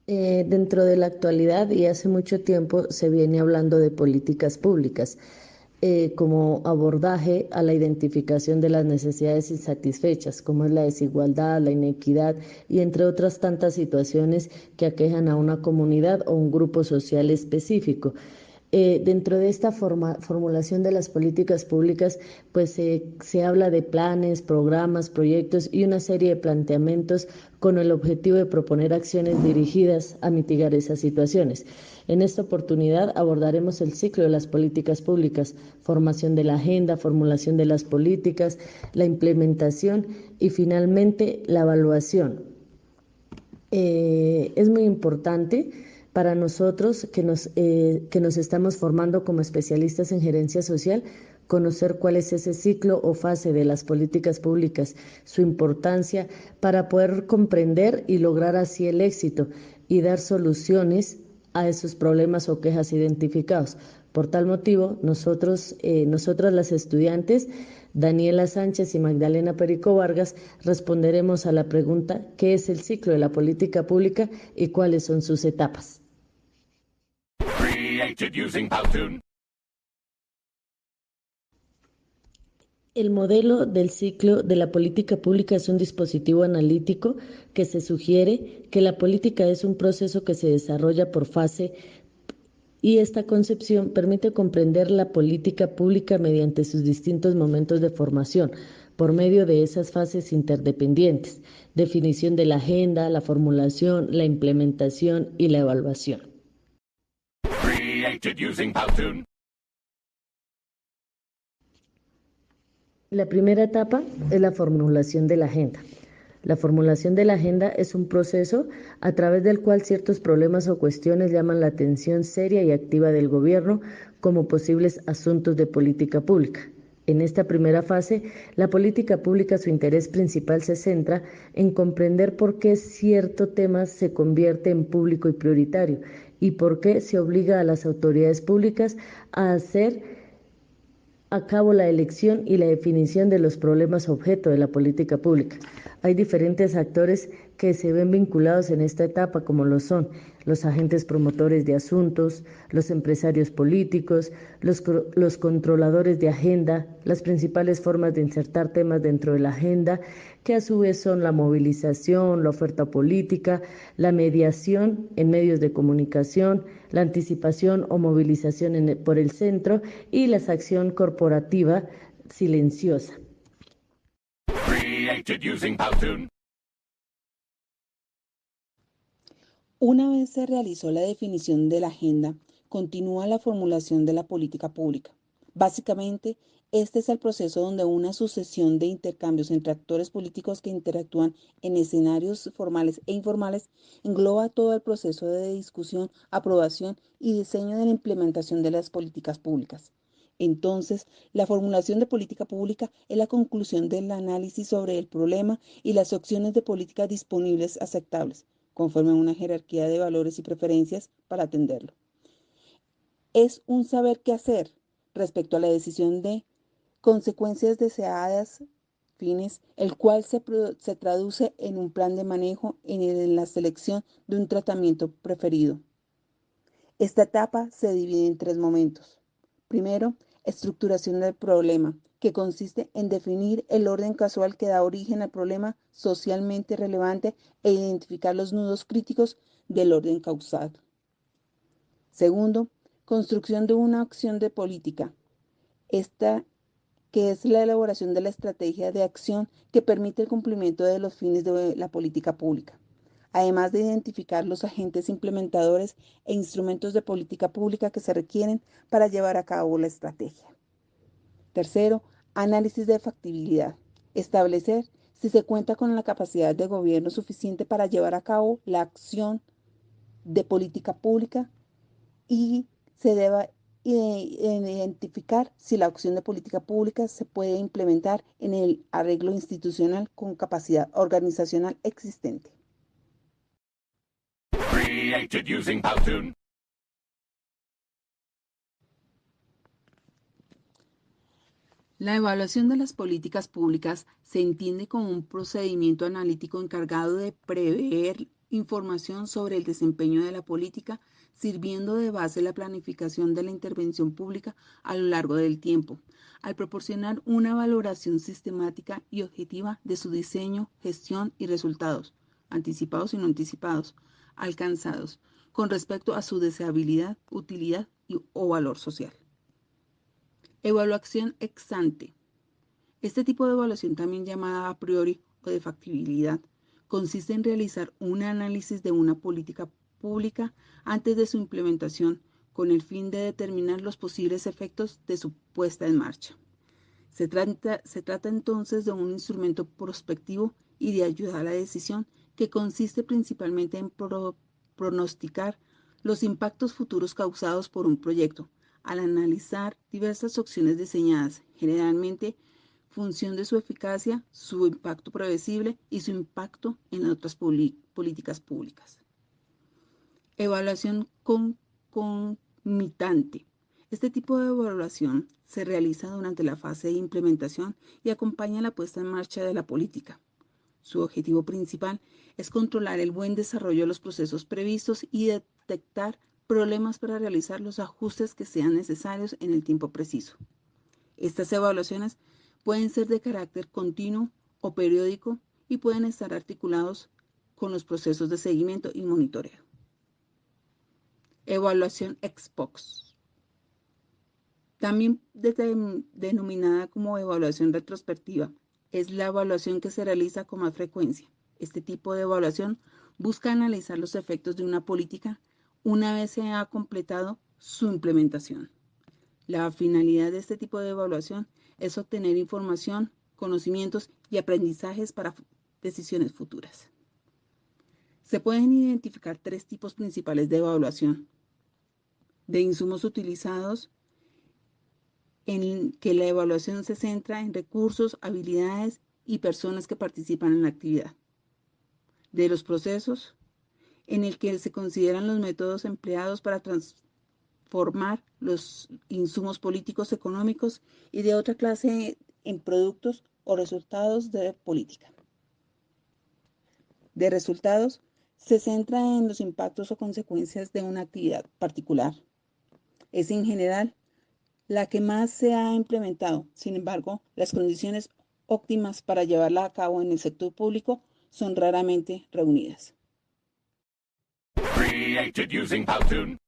Dentro de la actualidad y hace mucho tiempo se viene hablando de políticas públicas como abordaje a la identificación de las necesidades insatisfechas, como es la desigualdad, la inequidad y entre otras tantas situaciones que aquejan a una comunidad o un grupo social específico. Dentro de esta formulación de las políticas públicas, pues se habla de planes, programas, proyectos y una serie de planteamientos con el objetivo de proponer acciones dirigidas a mitigar esas situaciones. En esta oportunidad abordaremos el ciclo de las políticas públicas, formación de la agenda, formulación de las políticas, la implementación y finalmente la evaluación. Es muy importante para nosotros que nos estamos formando como especialistas en gerencia social, conocer cuál es ese ciclo o fase de las políticas públicas, su importancia para poder comprender y lograr así el éxito y dar soluciones a esos problemas o quejas identificados. Por tal motivo, nosotras las estudiantes, Daniela Sánchez y Magdalena Perico Vargas, responderemos a la pregunta ¿qué es el ciclo de la política pública y cuáles son sus etapas? El modelo del ciclo de la política pública es un dispositivo analítico que se sugiere que la política es un proceso que se desarrolla por fase y esta concepción permite comprender la política pública mediante sus distintos momentos de formación, por medio de esas fases interdependientes, definición de la agenda, la formulación, la implementación y la evaluación. La primera etapa es la formulación de la agenda. La formulación de la agenda es un proceso a través del cual ciertos problemas o cuestiones llaman la atención seria y activa del gobierno como posibles asuntos de política pública. En esta primera fase, la política pública, su interés principal se centra en comprender por qué cierto tema se convierte en público y prioritario y por qué se obliga a las autoridades públicas a hacer a cabo la elección y la definición de los problemas objeto de la política pública. Hay diferentes actores que se ven vinculados en esta etapa, como lo son los agentes promotores de asuntos, los empresarios políticos, los controladores de agenda, las principales formas de insertar temas dentro de la agenda, que a su vez son la movilización, la oferta política, la mediación en medios de comunicación, la anticipación o movilización por el centro y la acción corporativa silenciosa. Una vez se realizó la definición de la agenda, continúa la formulación de la política pública. Básicamente, este es el proceso donde una sucesión de intercambios entre actores políticos que interactúan en escenarios formales e informales engloba todo el proceso de discusión, aprobación y diseño de la implementación de las políticas públicas. Entonces, la formulación de política pública es la conclusión del análisis sobre el problema y las opciones de política disponibles aceptables, conforme a una jerarquía de valores y preferencias para atenderlo. Es un saber qué hacer respecto a la decisión de consecuencias deseadas, fines, el cual se traduce en un plan de manejo en la selección de un tratamiento preferido. Esta etapa se divide en tres momentos. Primero, estructuración del problema, que consiste en definir el orden causal que da origen al problema socialmente relevante e identificar los nudos críticos del orden causal. Segundo, construcción de una acción de política. Esta que es la elaboración de la estrategia de acción que permite el cumplimiento de los fines de la política pública, además de identificar los agentes implementadores e instrumentos de política pública que se requieren para llevar a cabo la estrategia. Tercero, análisis de factibilidad. Establecer si se cuenta con la capacidad de gobierno suficiente para llevar a cabo la acción de política pública y se debe identificar si la acción de política pública se puede implementar en el arreglo institucional con capacidad organizacional existente. La evaluación de las políticas públicas se entiende como un procedimiento analítico encargado de prever información sobre el desempeño de la política, sirviendo de base la planificación de la intervención pública a lo largo del tiempo, al proporcionar una valoración sistemática y objetiva de su diseño, gestión y resultados, anticipados y no anticipados, alcanzados, con respecto a su deseabilidad, utilidad o valor social. Evaluación ex ante. Este tipo de evaluación, también llamada a priori o de factibilidad, consiste en realizar un análisis de una política pública antes de su implementación con el fin de determinar los posibles efectos de su puesta en marcha. Se trata entonces de un instrumento prospectivo y de ayuda a la decisión que consiste principalmente en pronosticar los impactos futuros causados por un proyecto, al analizar diversas opciones diseñadas, generalmente función de su eficacia, su impacto previsible y su impacto en otras políticas públicas. Evaluación concomitante. Este tipo de evaluación se realiza durante la fase de implementación y acompaña la puesta en marcha de la política. Su objetivo principal es controlar el buen desarrollo de los procesos previstos y detectar problemas para realizar los ajustes que sean necesarios en el tiempo preciso. Estas evaluaciones pueden ser de carácter continuo o periódico y pueden estar articulados con los procesos de seguimiento y monitoreo. Evaluación ex post. También denominada como evaluación retrospectiva, es la evaluación que se realiza con más frecuencia. Este tipo de evaluación busca analizar los efectos de una política una vez se ha completado su implementación. La finalidad de este tipo de evaluación es obtener información, conocimientos y aprendizajes para decisiones futuras. Se pueden identificar tres tipos principales de evaluación: de insumos utilizados, en que la evaluación se centra en recursos, habilidades y personas que participan en la actividad; de los procesos, en el que se consideran los métodos empleados para transformar los insumos políticos económicos; y de otra clase, en productos o resultados de política. De resultados, se centra en los impactos o consecuencias de una actividad particular. Es en general la que más se ha implementado. Sin embargo, las condiciones óptimas para llevarla a cabo en el sector público son raramente reunidas. Created using Powtoon.